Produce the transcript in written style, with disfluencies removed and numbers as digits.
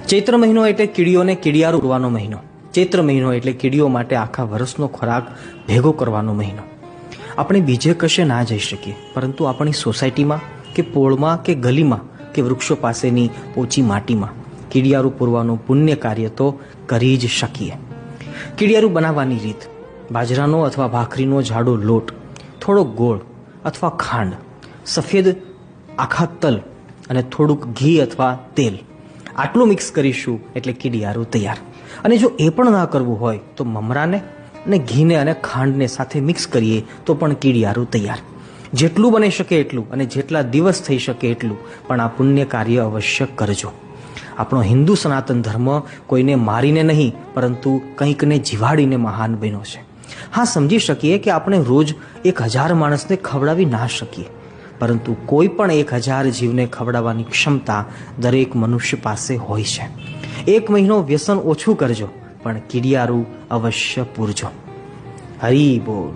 ચૈત્ર મહિનો એટલે કીડીઓને કીડિયારું કરવાનો મહિનો. ચૈત્ર મહિનો એટલે કીડીઓ માટે આખા વર્ષનો ખોરાક ભેગો કરવાનો મહિનો. આપણે બીજે કશે ના જઈ શકીએ, પરંતુ આપણી સોસાયટીમાં કે પોળમાં કે ગલીમાં કે વૃક્ષો પાસેની ઓછી માટીમાં કીડિયારું પૂરવાનું પુણ્ય કાર્ય તો કરી જ શકીએ. કીડિયારું બનાવવાની રીત: બાજરાનો અથવા ભાખરીનો જાડો લોટ, થોડો ગોળ અથવા ખાંડ, સફેદ આખા તલ અને થોડુંક ઘી અથવા તેલ, આટલું મિક્સ કરીશું એટલે કીડિયારું તૈયાર. અને જો એ પણ ના કરવું હોય તો મમરાને અને ઘીને અને ખાંડને સાથે મિક્સ કરીએ તો પણ કીડિયારું તૈયાર. જેટલું બની શકે એટલું અને જેટલા દિવસ થઈ શકે એટલું પણ આ પુણ્ય કાર્ય અવશ્ય કરજો. આપણો હિન્દુ સનાતન ધર્મ કોઈને મારીને નહીં, પરંતુ કંઈકને જીવાડીને મહાન બન્યો છે. હા, સમજી શકીએ કે આપણે રોજ 1000 માણસને ખવડાવી ના શકીએ, પરંતુ કોઈ પણ 1000 જીવને ખવડાવવાની ક્ષમતા દરેક મનુષ્ય પાસે હોય છે. 1 મહિનો વ્યસન ઓછું કરજો, પણ કીડિયારું અવશ્ય પૂરજો. હરી બોલ.